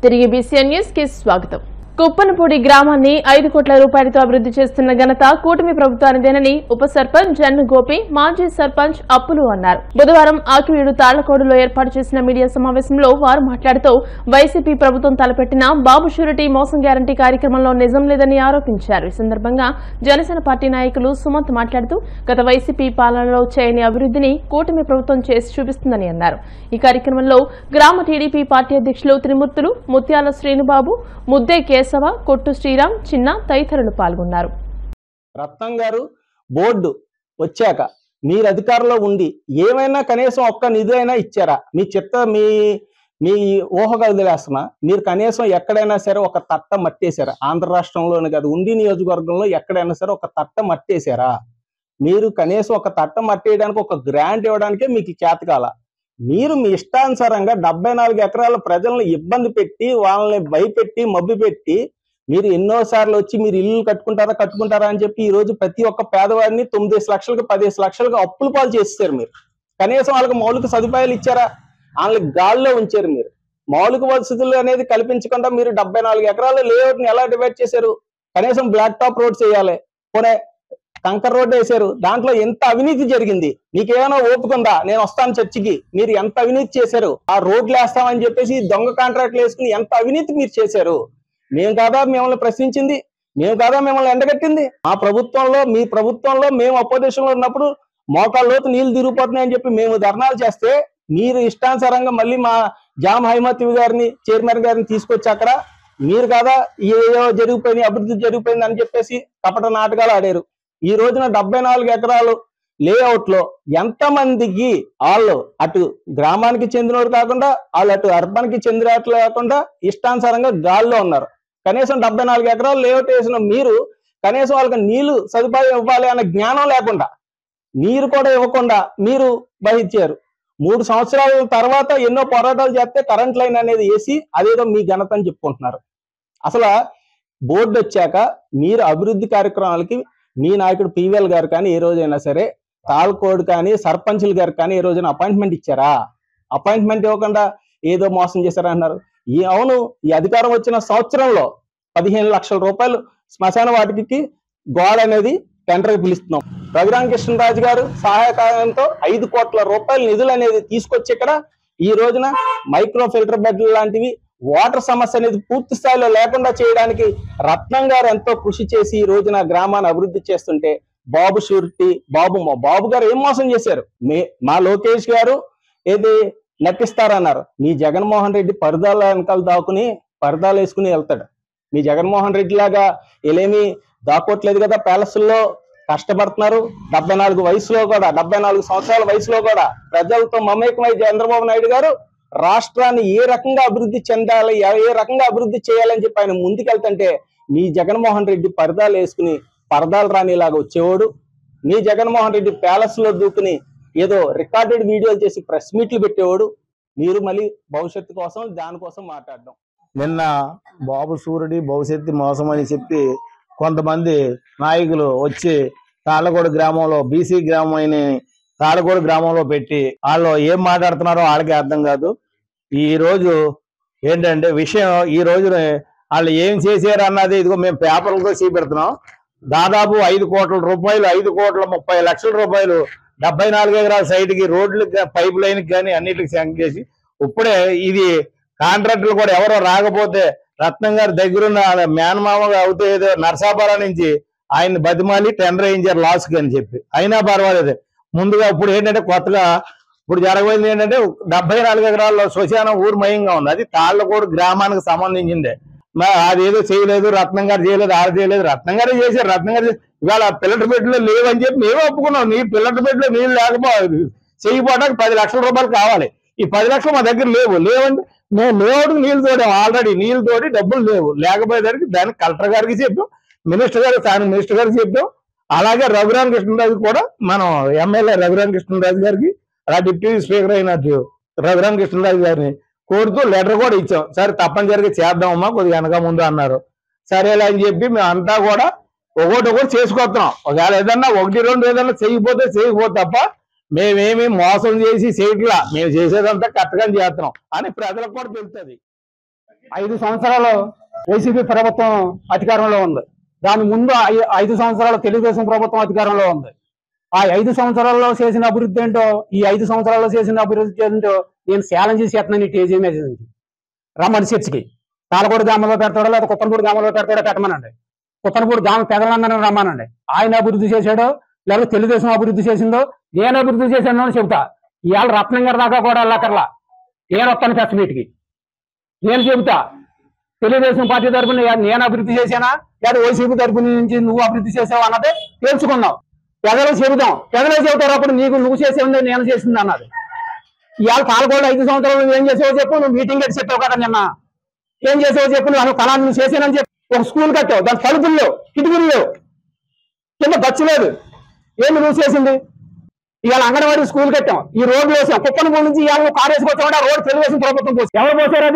తిరిగి BCN news కి స్వాగతం. కుప్పనపూడి గ్రామాన్ని 5 కోట్ల రూపాయలతో అభివృద్ధి చేస్తున్న ఘనత కూటమి ప్రభుత్వానిదేనని ఉప సర్పంచ్ జన్ను గోపి, మాజీ సర్పంచ్ అప్పులు అన్నారు. బుధవారం ఆకివీడు తాళ్లకోడులో ఏర్పాటు చేసిన మీడియా సమావేశంలో వారు మాట్లాడుతూ వైసీపీ ప్రభుత్వం తలపెట్టిన బాబు షూరిటీ మోసం గ్యారంటీ కార్యక్రమంలో నిజం లేదని ఆరోపించారు. ఈ సందర్భంగా జనసేన పార్టీ నాయకులు సుమంత్ మాట్లాడుతూ గత వైసీపీ పాలనలో చేయని అభివృద్ధిని కూటమి ప్రభుత్వం చేసి చూపిస్తుందని అన్నారు. ఈ కార్యక్రమంలో గ్రామ టీడీపీ పార్టీ అధ్యక్షులు త్రిమూర్తులు, ముత్యాల శ్రీనుబాబు, ముద్దే కేశవ, కొట్టు శ్రీరామ్, చిన్న తదితరులు పాల్గొన్నారు. రత్నం గారు బోర్డు వచ్చాక మీరు అధికారంలో ఉండి ఏమైనా కనీసం ఒక్క నిధి అయినా ఇచ్చారా? మీ ఊహగా వదిలేస్తున్నా, మీరు కనీసం ఎక్కడైనా సరే ఒక తట్ట మట్టేశారా? ఆంధ్ర రాష్ట్రంలోనే కాదు, ఉండి నియోజకవర్గంలో ఎక్కడైనా సరే ఒక తట్ట మట్టేశారా? మీరు కనీసం ఒక తట్ట మట్టేయడానికి, ఒక గ్రాంట్ ఇవ్వడానికే మీకు చేతకాల. మీరు మీ ఇష్టానుసారంగా 74 ఎకరాల ప్రజలను ఇబ్బంది పెట్టి, వాళ్ళని భయపెట్టి, మబ్బి పెట్టి, మీరు ఎన్నోసార్లు వచ్చి మీరు ఇల్లు కట్టుకుంటారా అని చెప్పి ఈ రోజు ప్రతి ఒక్క పేదవాడిని 9 లక్షలకు 10 లక్షలకు అప్పుల పాలు చేస్తారు. మీరు కనీసం వాళ్ళకి మౌలిక సదుపాయాలు ఇచ్చారా? వాళ్ళకి గాల్లో ఉంచారు. మీరు మౌలిక వసతులు అనేది కల్పించకుండా మీరు 74 ఎకరాల లేఅవుట్ ని ఎలా డివైడ్ చేశారు? కనీసం బ్లాక్ టాప్ రోడ్స్ వేయాలి, పోనీ కంకర్ రోడ్డు వేశారు. దాంట్లో ఎంత అవినీతి జరిగింది? మీకేమైనా ఓపుకుందా? నేను వస్తాను చర్చికి. మీరు ఎంత అవినీతి చేశారు? ఆ రోడ్లు వేస్తామని చెప్పేసి దొంగ కాంట్రాక్ట్లు వేసుకుని ఎంత అవినీతి మీరు చేశారు? మేము కాదా మిమ్మల్ని ప్రశ్నించింది? మేము కాదా మిమ్మల్ని ఎండగట్టింది? మా ప్రభుత్వంలో, మీ ప్రభుత్వంలో మేము అపోజిషన్లో ఉన్నప్పుడు మోకాళ్ళలోతు నీళ్లు తిరిగిపోతున్నాయని చెప్పి మేము ధర్నాలు చేస్తే మీరు ఇష్టానుసారంగా మళ్ళీ మా జామ్ హైమతి గారిని, చైర్మన్ గారిని తీసుకొచ్చి అక్కడ మీరు కాదా ఏదో జరిగిపోయింది, అభివృద్ధి జరిగిపోయింది అని చెప్పేసి కపట నాటకాలు ఆడారు. ఈ రోజున 74 ఎకరాలు లేఅవుట్ లో ఎంతమందికి వాళ్ళు అటు గ్రామానికి చెందినవారు కాకుండా, వాళ్ళు అటు అర్బన్ కి చెందినట్లు కాకుండా ఇష్టానుసారంగా గాల్లో ఉన్నారు. కనీసం 74 ఎకరాలు లేఅవుట్ వేసిన మీరు కనీసం వాళ్ళకి నీళ్లు సదుపాయం ఇవ్వాలి అన్న జ్ఞానం లేకుండా, నీరు కూడా ఇవ్వకుండా మీరు వహించారు. 3 సంవత్సరాల తర్వాత ఎన్నో పోరాటాలు చేస్తే కరెంట్ లైన్ అనేది వేసి అదేదో మీ ఘనత అని చెప్పుకుంటున్నారు. అసలు బోర్డు వచ్చాక మీరు అభివృద్ధి కార్యక్రమాలకి మీ నాయకుడు పివిఎల్ గారు కానీ ఏ రోజైనా సరే, తాల్కోడ్ కానీ సర్పంచులు గారు కానీ ఏ రోజైనా అపాయింట్మెంట్ ఇచ్చారా? అపాయింట్మెంట్ ఇవ్వకుండా ఏదో మోసం చేశారా అన్నారు. అవును, ఈ అధికారం వచ్చిన సంవత్సరంలో 15 లక్షల రూపాయలు శ్మశాన వాటికి గోడ అనేది టెండర్కి పిలుస్తున్నాం. రఘురామకృష్ణరాజు గారు సహాయకాయంతో 5 కోట్ల రూపాయల నిధులు అనేది తీసుకొచ్చి ఇక్కడ ఈ రోజున మైక్రో ఫిల్టర్ బెడ్లు లాంటివి, వాటర్ సమస్య అనేది పూర్తి స్థాయిలో లేకుండా చేయడానికి రత్నం గారు ఎంతో కృషి చేసి ఈ రోజున గ్రామాన్ని అభివృద్ధి చేస్తుంటే బాబు షూరిటీ, బాబు గారు ఏం మోసం చేశారు? మా లోకేష్ గారు ఏది నటిస్తారన్నారు. మీ జగన్మోహన్ రెడ్డి పరదాల వెనకాల దాక్కుని పరదాలు వేసుకుని వెళ్తాడు. మీ జగన్మోహన్ రెడ్డి లాగా ఏమీ దాక్కోట్లేదు కదా. ప్యాలెస్ల్లో కష్టపడుతున్నారు. 74 వయసులో కూడా, 74 సంవత్సరాల వయసులో కూడా ప్రజలతో మమేకమై చంద్రబాబు నాయుడు గారు రాష్ట్రాన్ని ఏ రకంగా అభివృద్ధి చెందాలి, ఏ రకంగా అభివృద్ధి చేయాలని చెప్పి ఆయన ముందుకెళ్తుంటే మీ జగన్మోహన్ రెడ్డి పరదాలు వేసుకుని పరదాలు రానిలాగా వచ్చేవాడు. మీ జగన్మోహన్ రెడ్డి ప్యాలెస్ లో దూకుని ఏదో రికార్డెడ్ వీడియోలు చేసి ప్రెస్ మీట్లు పెట్టేవాడు. మీరు మళ్ళీ భవిష్యత్తు కోసం దానికోసం మాట్లాడడం. నిన్న బాబు షూరిటీ భవిష్యత్తు మోసం అని చెప్పి కొంతమంది నాయకులు వచ్చి తాళ్ళగూడ గ్రామంలో, బీసీ గ్రామం అయిన తాళ్ళగూడ గ్రామంలో పెట్టి వాళ్ళు ఏం మాట్లాడుతున్నారో వాళ్ళకి అర్థం కాదు. ఈ రోజు ఏంటంటే విషయం, ఈ రోజు వాళ్ళు ఏం చేశారు అన్నది ఇదిగో మేము పేపర్లతో చూపెడుతున్నాం. దాదాపు 5 కోట్ల రూపాయలు, 5 కోట్ల 30 లక్షల రూపాయలు 74 ఎకరాల సైట్కి, రోడ్లకి, పైప్ లైన్కి కానీ అన్నిటికి శాంక్షన్ చేసి ఇప్పుడే ఇది కాంట్రాక్టులు కూడా ఎవరో రాకపోతే రత్నం గారి దగ్గరున్న మేనమామగా అవుతే ఏదో నర్సాపురం నుంచి ఆయన బతిమాలి టెండర్ వేయించారు లాస్కి అని చెప్పి. అయినా పర్వాలేదు. ముందుగా ఇప్పుడు ఏంటంటే కొత్తగా ఇప్పుడు జరగబోయింది ఏంటంటే 74 ఎకరాల్లో శ్మశానం ఊర్మయంగా ఉంది. అది తాళ్ళకోడు గ్రామానికి సంబంధించిందే. అది ఏదో చేయలేదు, రత్నం గారు చేయలేదు, ఆడ చేయలేదు, రత్నం గారే చేశారు. రత్నం గారు ఇవాళ పిల్లటి బెడ్లో లేవని చెప్పి మేము ఒప్పుకున్నాం. నీ పిల్లటి బెడ్లో నీళ్ళు లేకపోతే చేయకపోవడానికి 10 లక్షల రూపాయలు కావాలి. ఈ 10 లక్షలు మా దగ్గర లేవంటే మేము లేవుడికి నీళ్ళు తోడాం. ఆల్రెడీ నీళ్ళు తోడి డబ్బులు లేకపోయేసరికి దానికి కలెక్టర్ గారికి చెప్పాం, మినిస్టర్ గారికి, స్థానిక మినిస్టర్ గారికి చెప్పాం. అలాగే రఘురామకృష్ణరాజు కూడా మనం ఎమ్మెల్యే రఘురామకృష్ణరాజు గారికి, అలా డిప్యూటీ స్పీకర్ అయిన రఘురామకృష్ణరాజు గారిని కోరుతూ లెటర్ కూడా ఇచ్చాం. సరే తప్పనిసరిగా చేద్దామమ్మా, కొద్దిగా వెనక ముందు అన్నారు. సరేలే అని చెప్పి మేము అంతా కూడా ఒకటి చేసుకొస్తున్నాం. ఒకవేళ ఏదన్నా 1-2 ఏదన్నా చేయకపోతే తప్ప మేమేమి మోసం చేసి చేయట్లా. మేము చేసేదంతా కరెక్ట్గా చేస్తున్నాం అని ప్రజలకు కూడా తెలుస్తుంది. 5 సంవత్సరాలు వైసీపీ ప్రభుత్వం అధికారంలో ఉంది. దాని ముందు 5 సంవత్సరాలు తెలుగుదేశం ప్రభుత్వం అధికారంలో ఉంది. ఆ 5 సంవత్సరాల్లో చేసిన అభివృద్ధి ఏంటో, ఈ 5 సంవత్సరాల్లో చేసిన అభివృద్ధి ఏంటో నేను ఛాలెంజ్ చేస్తున్నాను. ఈ టీజీ మీద రమ్మని చర్చికి తాళగూడ గ్రామంలో పెడతాడో లేదా కుప్పనపూడి గ్రామంలో పెడతాడో పెట్టమనండి. కుప్పనపూడి గ్రామ పెదలందరినీ రమ్మనండి. ఆయన అభివృద్ధి చేశాడో లేదా తెలుగుదేశం అభివృద్ధి చేసిందో, నేను అభివృద్ధి చేశానో అని చెబుతా. ఇవాళ రత్నం గారి దాకా కూడా వెళ్ళక్కర్లా, నేను వస్తాను ప్రెస్ మీట్కి. నేను చెబుతా తెలుగుదేశం పార్టీ తరఫున నేను అభివృద్ధి చేశానా లేదా వైసీపీ తరఫున నుంచి నువ్వు అభివృద్ధి చేసావు అన్నది తెలుసుకుందాం. పెదలు చెబుదాం, పెదలే చెబుతారు. అప్పుడు నువ్వు చేసేది నేను చేసింది అన్నది. ఇవాళ పాలకొండ 5 సంవత్సరాలు నువ్వు ఏం చేసావో చెప్పు. నువ్వు మీటింగ్ పెట్టి చెప్పావు కదా నిన్న, ఏం చేసావో చెప్పు. నువ్వు ఫలాన్ని నువ్వు చేసానని చెప్పి ఒక స్కూల్ కట్టావు, దాని తలుపుల్లో కిటికీల్లో కింద బస్సు లేదు. ఏంటి నువ్వు చేసింది? ఇవాళ అంగన్వాడీ స్కూల్ కట్టాం, ఈ రోడ్లు వేసాం. కుప్పనపూడి నుంచి ఇవాళ నువ్వు కారు వేసుకొచ్చావు, రోడ్ తెలుగుదేశం ప్రభుత్వం పోసి ఎవరు పోసారు?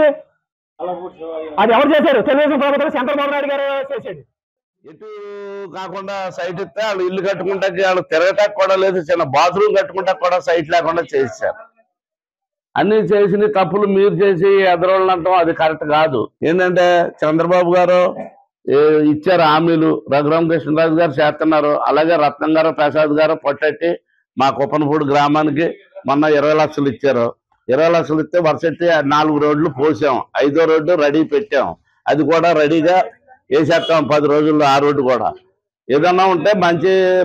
అది ఎవరు చేశారు? తెలుగుదేశం ప్రభుత్వం చంద్రబాబు నాయుడు గారు చేశాడు. ఎటు కాకుండా సైట్ ఇస్తే వాళ్ళు ఇల్లు కట్టుకుంటా, వాళ్ళు తిరగటానికి కూడా లేదు, చిన్న బాత్రూమ్ కట్టుకుంటా కూడా సైట్ లేకుండా చేశారు. అన్ని చేసిన తప్పులు మీరు చేసి ఎదరోళ్ళు అంటాం, అది కరెక్ట్ కాదు. ఏంటంటే చంద్రబాబు గారు ఇచ్చారు హామీలు, రఘురామకృష్ణరాజు గారు చేస్తున్నారు. అలాగే రత్నం గారు ప్రసాద్ గారు పొట్టెట్టి మా కుప్పనపూడి గ్రామానికి మొన్న 20 లక్షలు ఇచ్చారు. 20 లక్షలు ఇస్తే వర్షెట్టి 4 రోడ్లు పోసాం, 5వ రోడ్డు రెడీ పెట్టాం. అది కూడా రెడీగా వేసేస్తాం 10 రోజుల్లో. ఆ రోడ్డు కూడా ఏదన్నా ఉంటే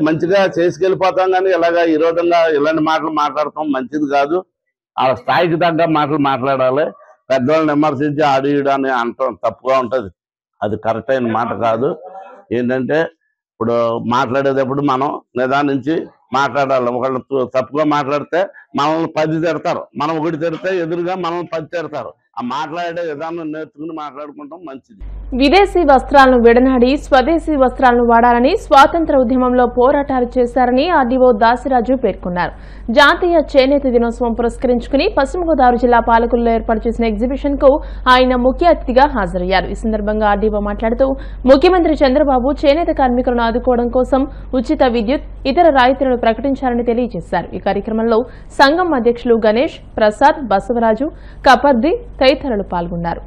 మంచిగా చేసుకెళ్ళిపోతాం. కానీ ఇలాగా ఈ రోజుగా ఇలాంటి మాటలు మాట్లాడతాం మంచిది కాదు. ఆ స్థాయికి తగ్గ మాటలు మాట్లాడాలి. పెద్దవాళ్ళని విమర్శించి ఆడియడం అని అంటాం తప్పుగా ఉంటుంది, అది కరెక్ట్ అయిన మాట కాదు. ఏంటంటే ఇప్పుడు మాట్లాడేటప్పుడు మనం నిదానించి మాట్లాడాలి. ఒకళ్ళు తప్పుగా మాట్లాడితే మనల్ని 10 తిడతారు, మనం 1 తిడితే ఎదురుగా మనల్ని 10 తిడతారు. ఆ మాట్లాడే విధానం నేర్చుకుని మాట్లాడుకుంటాం మంచిది. విదేశీ వస్త్రాలను విడనాడి స్వదేశీ వస్త్రాలను వాడాలని స్వాతంత్ర ఉద్యమంలో పోరాటాలు చేశారని ఆర్డీఓ దాసిరాజు పేర్కొన్నారు. జాతీయ చేనేత దినోత్సవం పురస్కరించుకుని పశ్చిమ గోదావరి జిల్లా పాలకుల్లో ఏర్పాటు చేసిన ఎగ్జిబిషన్ కు ఆయన ముఖ్య అతిథిగా హాజరయ్యారు. ఈ సందర్భంగా ఆర్డీఓ మాట్లాడుతూ ముఖ్యమంత్రి చంద్రబాబు చేనేత కార్మికులను ఆదుకోవడం కోసం ఉచిత విద్యుత్, ఇతర రాయితీలను ప్రకటించారని తెలియజేశారు. ఈ కార్యక్రమంలో సంఘం అధ్యక్షులు గణేష్, ప్రసాద్, బసవరాజు, కపర్ది తదితరులు పాల్గొన్నారు.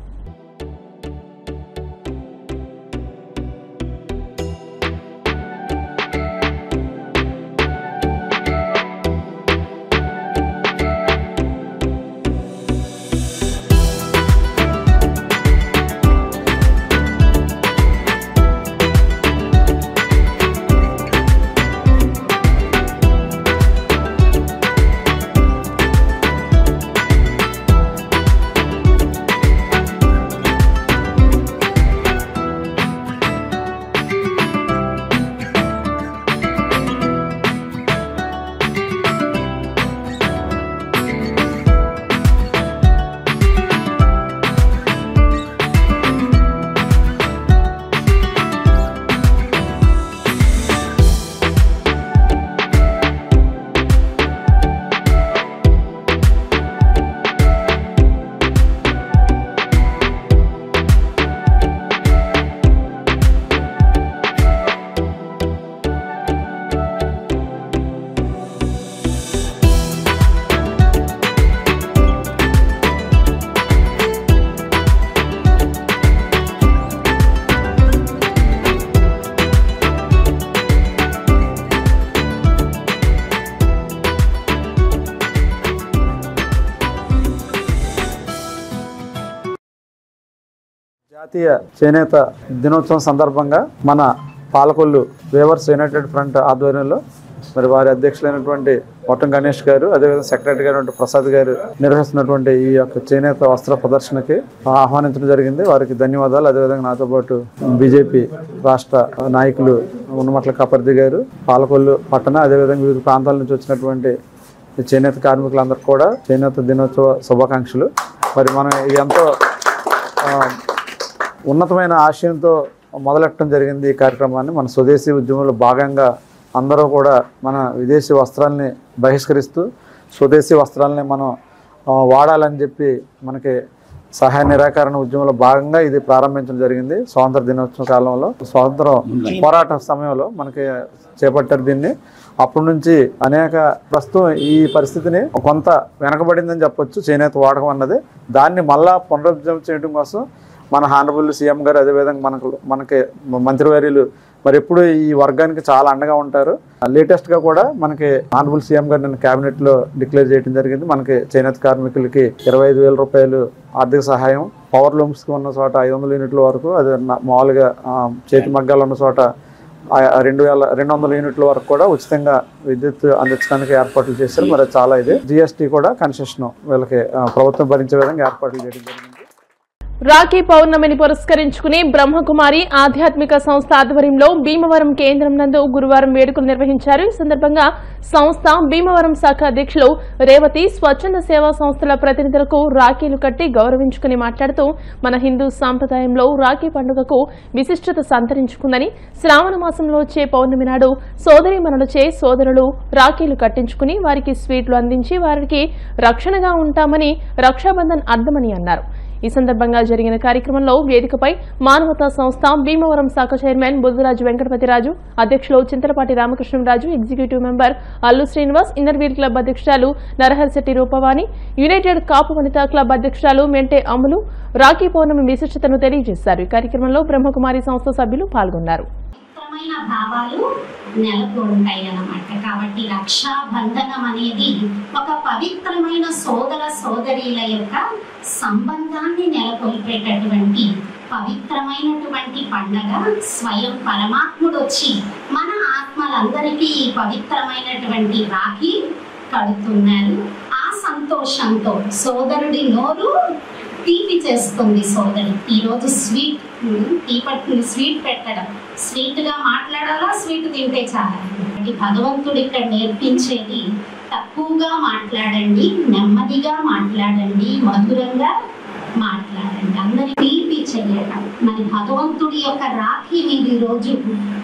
జాతీయ చేనేత దినోత్సవం సందర్భంగా మన పాలకొల్లు వేవర్స్ యునైటెడ్ ఫ్రంట్ ఆధ్వర్యంలో మరి వారి అధ్యక్షులైనటువంటి మొట్టం గణేష్ గారు, అదేవిధంగా సెక్రటరీ గారు ప్రసాద్ గారు నిర్వహిస్తున్నటువంటి ఈ యొక్క చేనేత వస్త్ర ప్రదర్శనకి ఆహ్వానించడం జరిగింది. వారికి ధన్యవాదాలు. అదేవిధంగా నాతో పాటు బీజేపీ రాష్ట్ర నాయకులు ఉన్నమట్ల కపర్ది గారు, పాలకొల్లు పట్టణ, అదేవిధంగా వివిధ ప్రాంతాల నుంచి వచ్చినటువంటి చేనేత కార్మికులందరూ కూడా చేనేత దినోత్సవ శుభాకాంక్షలు. మరి మనం ఎంతో ఉన్నతమైన ఆశయంతో మొదలెట్టడం జరిగింది ఈ కార్యక్రమాన్ని. మన స్వదేశీ ఉద్యమంలో భాగంగా అందరూ కూడా మన విదేశీ వస్త్రాలని బహిష్కరిస్తూ స్వదేశీ వస్త్రాలని మనం వాడాలని చెప్పి మనకి సహాయ నిరాకరణ ఉద్యమంలో భాగంగా ఇది ప్రారంభించడం జరిగింది. స్వాతంత్ర దినోత్సవం కాలంలో, స్వాతంత్ర పోరాట సమయంలో మనకి చేపట్టారు దీన్ని. అప్పటి నుంచి అనేక ప్రస్తుతం ఈ పరిస్థితిని కొంత వెనకబడిందని చెప్పొచ్చు చేనేత వాడకం అన్నది. దాన్ని మళ్ళా పునరుద్ధరణ చేయడం కోసం మన హానరబుల్ సీఎం గారు అదేవిధంగా మనకి మంత్రివర్యులు మరి ఎప్పుడు ఈ వర్గానికి చాలా అండగా ఉంటారు. లేటెస్ట్గా కూడా మనకి హానరబుల్ సీఎం గారు నిన్న క్యాబినెట్లో డిక్లేర్ చేయడం జరిగింది. మనకి చేనేత కార్మికులకి 25,000 రూపాయలు ఆర్థిక సహాయం, పవర్ లూమ్స్కి ఉన్న చోట 500 యూనిట్ల వరకు, అదే మామూలుగా చేతి మగ్గాలు ఉన్న చోట 200 యూనిట్ల వరకు కూడా ఉచితంగా విద్యుత్ అందించడానికి ఏర్పాట్లు చేశారు. మరి చాలా ఇది జిఎస్టీ కూడా కన్సెషన్ వీళ్ళకి ప్రభుత్వం భరించే విధంగా ఏర్పాట్లు చేయడం జరిగింది. రాఖీ పౌర్ణమిని పురస్కరించుకుని బ్రహ్మకుమారి ఆధ్యాత్మిక సంస్థ ఆధ్వర్యంలో భీమవరం కేంద్రం నందు గురువారం వేడుకలు నిర్వహించారు. ఈ సందర్భంగా సంస్థ భీమవరం శాఖ అధ్యక్షులు రేవతి స్వచ్ఛంద సేవా సంస్థల ప్రతినిధులకు రాఖీలు కట్టి గౌరవించుకుని మాట్లాడుతూ మన హిందూ సాంప్రదాయంలో రాఖీ పండుగకు విశిష్టత సంతరించుకుందని, శ్రావణ మాసంలో వచ్చే పౌర్ణమి నాడు సోదరీమణులచే సోదరులు రాఖీలు కట్టించుకుని వారికి స్వీట్లు అందించి వారికి రక్షణగా ఉంటామని రక్షాబంధన్ అర్థమని అన్నారు. ఈ సందర్భంగా జరిగిన కార్యక్రమంలో వేదికపై మానవతా సంస్థ భీమవరం శాఖ చైర్మన్ బుద్ధరాజు వెంకటపతిరాజు, అధ్యక్షులు Chintalapati Ramakrishna Raju, executive member Allu Srinivas, Inner Wheel club అధ్యక్షురాలు నరహరిశెట్టి రూపవాణి, యునైటెడ్ కాపు వనితా క్లబ్ అధ్యక్షురాలు మెంటే అమ్ములు రాఖీ పౌర్ణమి విశిష్టతను తెలియజేశారు. ఈ కార్యక్రమంలో బ్రహ్మకుమారి సంస్థ సభ్యులు పాల్గొన్నారు. భావాలు నెలకొంటాయి అన్నమాట. కాబట్టి రక్షాబంధనం అనేది ఒక పవిత్రమైన సోదర సోదరీల యొక్క సంబంధాన్ని నెలకొల్పేటటువంటి పవిత్రమైనటువంటి పండగ. స్వయం పరమాత్ముడు వచ్చి మన ఆత్మలందరికీ ఈ పవిత్రమైనటువంటి రాఖీ కడుతున్నారు. ఆ సంతోషంతో సోదరుడి నోరు తీపి చేస్తుంది సోదరి. ఈరోజు స్వీట్ పెట్టడం, స్వీట్ గా మాట్లాడాలా, స్వీట్ తింటే చాలా. భగవంతుడు ఇక్కడ నేర్పించేది తక్కువగా మాట్లాడండి, నెమ్మదిగా మాట్లాడండి, మధురంగా మాట్లాడండి, అందరి తీపి చేయడం. మరి భగవంతుడి యొక్క రాఖీ మీరు ఈరోజు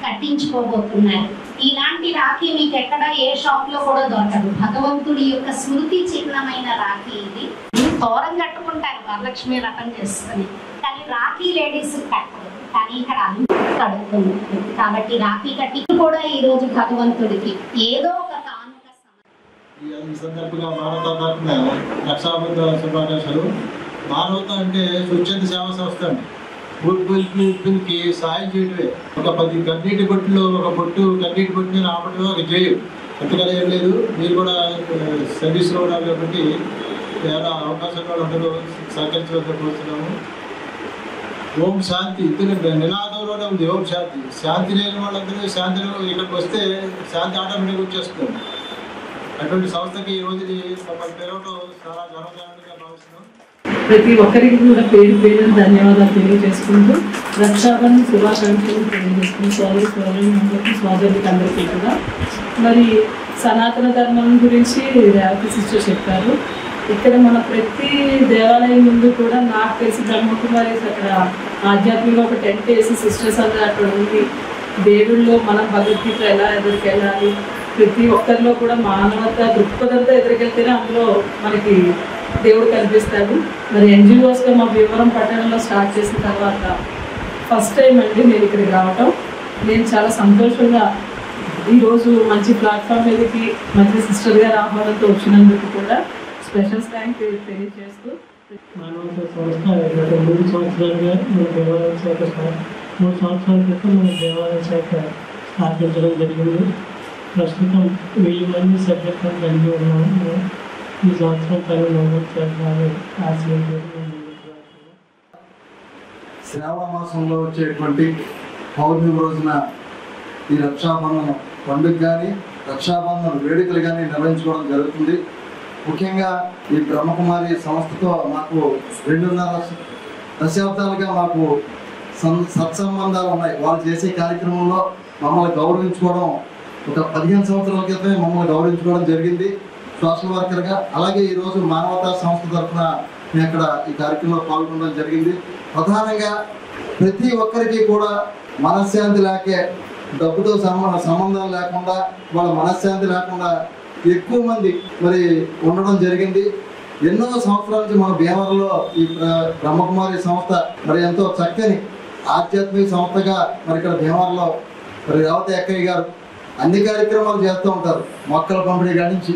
కట్టించుకోబోతున్నారు. ఇలాంటి రాఖీ మీకు ఎక్కడ ఏ షాప్ లో కూడా దొరకదు. భగవంతుడి యొక్క స్మృతి చిహ్నమైన రాఖీ ఇది. తోరం కట్టుకుంటారు వరలక్ష్మి వ్రతం చేసుకుని, కానీ రాఖీ లేడీస్ కట్టరు, కానీ ఇక్కడ కడుతుంది. కాబట్టి రాఖీ కట్టి కూడా ఈ రోజు భగవంతుడికి ఏదో ఒక కానుక. ఈ సందర్భంగా మానవతా తరఫున రక్షాబంధన శుభాకాంక్షలు. మానవత అంటే స్వచ్ఛంద సేవా సంస్థ అండి. ఊరికి సాయం చేయడమే. ఒక 10 కన్నీటి బొట్టులో ఒక బొట్టు కన్నీటి బొట్టుని రావడమే ఒక జయం. అంతకన్నా ఏం లేదు. మీరు కూడా సర్వీస్లో ఉన్నారు కాబట్టి ఏమైనా అవకాశాలు అందరూ సహకరించవలసి కోరుతున్నాము. ఓం శాంతి ఇద్దరు నినాదంలోనే ఉంది. ఓం శాంతి. శాంతి లేని వాళ్ళందరూ శాంతిలో ఇక్కడికి వస్తే శాంతి ఆటోమేటిక్గా వచ్చేస్తుంది. అటువంటి సంస్థకి ఈ రోజు మమ్మల్ని పిలవడం చాలా గర్వకారణంగా భావిస్తున్నాం. ప్రతి ఒక్కరికి కూడా పేరు పేరు ధన్యవాదాలు తెలియజేసుకుంటూ రక్షాబంధన్ శుభాకాంక్షలు తెలియజేసుకుని సోదరులకి అందరికీ కూడా. మరి సనాతన ధర్మం గురించి రేవతి సిస్టర్ చెప్పారు. ఇక్కడ మన ప్రతి దేవాలయం ముందు కూడా నాకు తెలిసి బ్రహ్మకుమారి అక్కడ ఆధ్యాత్మికంగా ఒక టెంట్ వేసి సిస్టర్స్ అందరూ అక్కడ ఉంది. దేవుళ్ళు మనం భగవద్గీత ఎలా ఎదురుకెళ్ళాలి, ప్రతి ఒక్కరిలో కూడా మానవత దృక్పథంతో ఎదురుకెళ్తేనే అందులో మనకి దేవుడు కనిపిస్తాడు. మరి ఎన్జిఓస్గా మా భీమవరం పట్టణంలో స్టార్ట్ చేసిన తర్వాత ఫస్ట్ టైం అండి నేను ఇక్కడికి రావటం. నేను చాలా సంతోషంగా ఈరోజు మంచి ప్లాట్ఫామ్ మీదకి మంచి సిస్టర్ గారు ఆహ్వానంతో వచ్చినందుకు కూడా స్పెషల్ థ్యాంక్ తెలియజేస్తూ, మానవతా సంస్థ గత 3 సంవత్సరాలుగా మన దేవాలయ శాఖ 3 సంవత్సరాల క్రితం మన దేవాలయ శాఖ స్థాపించడం జరిగింది. ప్రస్తుతం 1000 మంది సభ్యత్వం కలిగి ఉన్నాము. ఈ సంవత్సరం పని నమోదు చేయాలని ఆశించారు. శ్రావణ మాసంలో వచ్చేటువంటి పౌర్ణమి రోజున ఈ రక్షాబంధన పండుగ కానీ రక్షాబంధన వేడుకలు కానీ నిర్వహించుకోవడం జరుగుతుంది. ముఖ్యంగా ఈ బ్రహ్మకుమారి సంస్థతో మాకు 2.5 దశాబ్దాలుగా మాకు సత్సంబంధాలు ఉన్నాయి. వాళ్ళు చేసే కార్యక్రమంలో మమ్మల్ని గౌరవించుకోవడం ఒక 15 సంవత్సరాల క్రితమే మమ్మల్ని గౌరవించుకోవడం జరిగింది సోషల్ వర్కర్గా. అలాగే ఈరోజు మానవతా సంస్థ తరఫున మేము ఇక్కడ ఈ కార్యక్రమంలో పాల్గొనడం జరిగింది. ప్రధానంగా ప్రతి ఒక్కరికి కూడా మనశ్శాంతి లేకే, డబ్బుతో సంబంధం లేకుండా, వాళ్ళ మనశ్శాంతి లేకుండా ఎక్కువ మంది మరి ఉండడం జరిగింది. ఎన్నో సంవత్సరాల నుంచి మన భీమవరంలో ఈ బ్రహ్మకుమారి సంస్థ మరి ఎంతో చక్కని ఆధ్యాత్మిక సంస్థగా మరి ఇక్కడ భీమవరంలో మరి రేవతి అక్కయ్య గారు అన్ని కార్యక్రమాలు చేస్తూ ఉంటారు. మొక్కల పంపిణీ కాడి నుంచి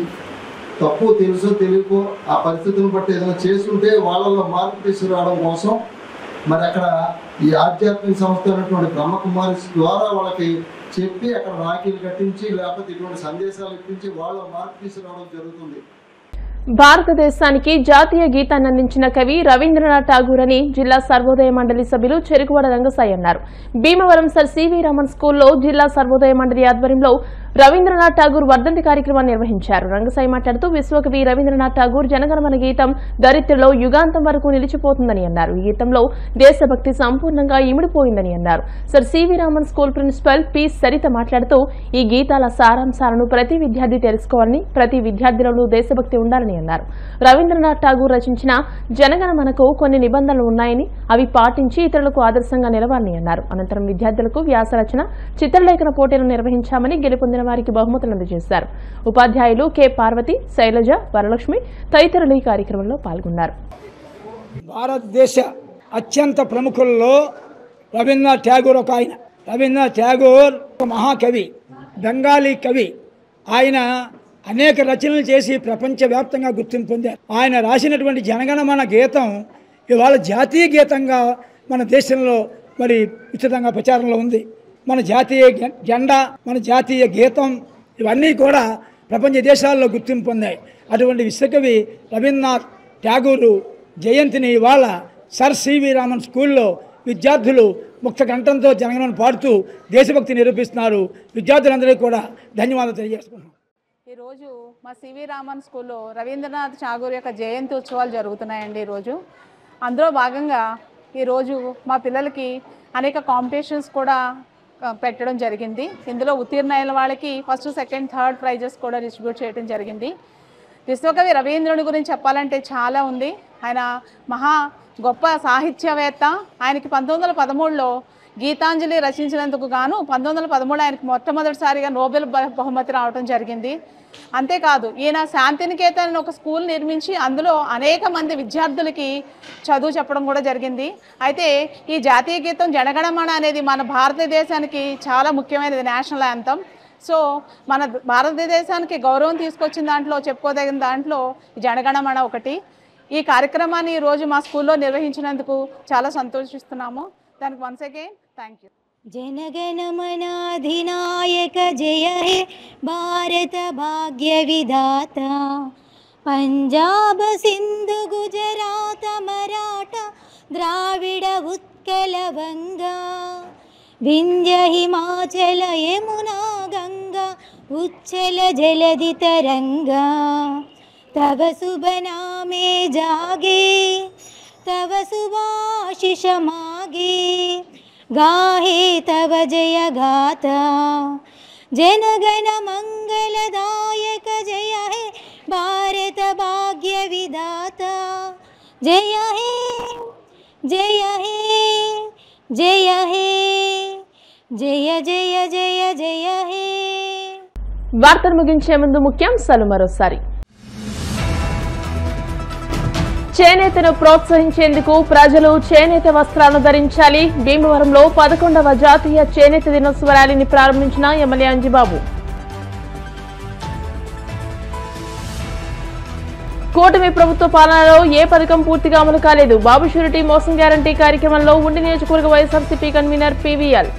తప్పు తెలుసో తెలియకో ఆ పరిస్థితులను బట్టి ఏదైనా చేస్తుంటే వాళ్ళలో మార్పు తీసుకురావడం కోసం మరి అక్కడ ఈ ఆధ్యాత్మిక సంస్థ అయినటువంటి బ్రహ్మకుమారి ద్వారా వాళ్ళకి చెప్పి అక్కడ రాఖీలు కట్టించి లేకపోతే ఇటువంటి సందేశాలు ఇప్పించి వాళ్ళ మార్పు తీసుకురావడం జరుగుతుంది. భారతదేశానికి జాతీయ గీతాన్ని అందించిన కవి రవీంద్రనాథ్ ఠాగూర్ అని జిల్లా సర్వోదయ మండలి సభ్యులు చెరుకువాడ రంగసాయి అన్నారు. భీమవరం సర్ సివి రామన్ స్కూల్లో జిల్లా సర్వోదయ మండలి ఆధ్వర్యంలో రవీంద్రనాథ్ ఠాగూర్ వర్ధంతి కార్యక్రమాన్ని నిర్వహించారు. రంగసాయి మాట్లాడుతూ విశ్వకవి రవీంద్రనాథ్ ఠాగూర్ జనగణమన గీతం దరిద్రలో యుగాంతం వరకు నిలిచిపోతుందని అన్నారు. ఈ గీతంలో దేశభక్తి సంపూర్ణంగా ఇమిడిపోయిందని అన్నారు. Sir CV Raman school principal P Saritha మాట్లాడుతూ ఈ గీతాల సారాంశాలను ప్రతి విద్యార్థి తెలుసుకోవాలని, ప్రతి విద్యార్థిలోనూ దేశభక్తి ఉండాలని అన్నారు. రవీంద్రనాథ్ ఠాగూర్ రచించిన జనగణమనకు కొన్ని నిబంధనలు ఉన్నాయని అవి పాటించి ఇతరులకు ఆదర్శంగా నిలవాలని అన్నారు. అనంతరం విద్యార్థులకు వ్యాసరచన, చిత్రలేఖన పోటీలు నిర్వహించామని, గెలుపొందిన వారికి బహుమతులు అందజేశారు. ఉపాధ్యాయులు కె పార్వతి, శైలజ, వరలక్ష్మి తదితరులు ఈ కార్యక్రమంలో పాల్గొన్నారు. భారతదేశ అత్యంత ప్రముఖుల్లో రవీంద్రనాథ్ ఠాగూర్ ఒక ఆయన. రవీంద్రనాథ్ ఠాగూర్ ఒక మహాకవి, బెంగాలీ కవి. ఆయన అనేక రచనలు చేసి ప్రపంచవ్యాప్తంగా గుర్తింపు పొందారు. ఆయన రాసినటువంటి జనగణమన గీతం ఇవాళ జాతీయ గీతంగా మన దేశంలో మరి విస్తృతంగా ప్రచారంలో ఉంది. మన జాతీయ జెండా, మన జాతీయ గీతం ఇవన్నీ కూడా ప్రపంచ దేశాల్లో గుర్తింపు పొందాయి. అటువంటి విశ్వకవి రవీంద్రనాథ్ ఠాగూరు జయంతిని ఇవాళ సర్ సివి రామన్ స్కూల్లో విద్యార్థులు ముక్త కంఠంతో జనగణమన పాడుతూ దేశభక్తి నిరూపిస్తున్నారు. విద్యార్థులందరికీ కూడా ధన్యవాదాలు తెలియజేసుకుంటున్నాం. ఈరోజు మా సివి రామన్ స్కూల్లో రవీంద్రనాథ్ ఠాగూర్ యొక్క జయంతి ఉత్సవాలు జరుగుతున్నాయండి. ఈరోజు అందులో భాగంగా ఈరోజు మా పిల్లలకి అనేక కాంపిటీషన్స్ కూడా పెట్టడం జరిగింది. ఇందులో ఉత్తీర్ణైన వాళ్ళకి ఫస్ట్, సెకండ్, థర్డ్ ప్రైజెస్ కూడా డిస్ట్రిబ్యూట్ చేయడం జరిగింది. విశ్వకవి రవీంద్రుని గురించి చెప్పాలంటే చాలా ఉంది. ఆయన మహా గొప్ప సాహిత్యవేత్త. ఆయనకి 1913లో గీతాంజలి రచించినందుకు గాను 1913 ఆయనకి మొట్టమొదటిసారిగా నోబెల్ బహుమతి రావడం జరిగింది. అంతేకాదు ఈయన శాంతినికేతన్ ఒక స్కూల్ నిర్మించి అందులో అనేక మంది విద్యార్థులకి చదువు చెప్పడం కూడా జరిగింది. అయితే ఈ జాతీయ గీతం జనగణమన అనేది మన భారతదేశానికి చాలా ముఖ్యమైనది, నేషనల్ యాంథమ్. సో మన భారతదేశానికి గౌరవం తీసుకొచ్చిన దాంట్లో, చెప్పుకోదగిన దాంట్లో జనగణమన ఒకటి. ఈ కార్యక్రమాన్ని ఈరోజు మా స్కూల్లో నిర్వహించినందుకు చాలా సంతోషిస్తున్నాము. దానికి వన్స్ అగైన్ థ్యాంక్ యూ. जनगणमन अधिनायक जय हे भारत भाग्य विधाता पंजाब सिंधु गुजरात मराठा द्राविड उत्कल वंगा विंध्य हिमाचल यमुना गंगा उच्चल जलधि तरंगा तव शुभ नामे जागे तव शुभाशिष मागे गाहे तव जय गाथा जनगण मंगलदायक जय हे भारत भाग्य विधाता जय हे जय हे जय हे जय जय जय जय हे. వార్తలు ముగించే ముందు ముఖ్యాంశాలు మరోసారి. చేనేతను ప్రోత్సహించేందుకు ప్రజలు చేనేత వస్త్రాలను ధరించాలి. భీమవరంలో 11వ జాతీయ చేనేత దినోత్సవ ర్యాలీని ప్రారంభించిన ఎమ్మెల్యే అంజిబాబు. కూటమి ప్రభుత్వ పాలనలో ఏ పథకం పూర్తిగా అమలు కాలేదు. బాబు షూరిటీ మోసం గ్యారంటీ కార్యక్రమంలో ఉండి నియోజకవర్గ వైఎస్ఆర్సీపీ కన్వీనర్ పీవీఎల్.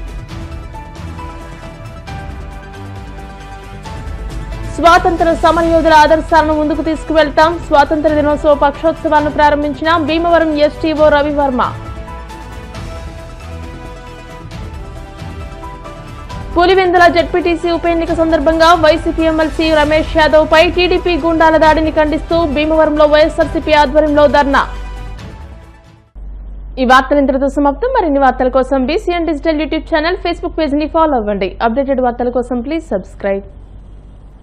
స్వాతంత్ర సమరయోధుల ఆదర్శాలను ముందుకు తీసుకువెళ్తాం. స్వాతంత్ర దినోత్సవ పక్షోత్సవాలను ప్రారంభించిన భీమవరం ఎస్టీఓ రవివర్మ. పులివెందుల జెడ్పీటీసీ ఉప ఎన్నిక సందర్భంగా వైసీపీ ఎమ్మెల్సీ రమేష్ యాదవ్ పై టీడీపీ గుండాల దాడిని ఖండిస్తూ భీమవరంలో వైఎస్ఆర్సీపీ ఆధ్వర్యంలో ధర్నా. ఈ వార్తలు ఇంతటితో సమాప్తం. మరిన్ని వార్తల కోసం BCN digital YouTube channel, Facebook page ని ఫాలో అవ్వండి. అప్డేటెడ్ వార్తల కోసం ప్లీజ్ సబ్స్క్రైబ్.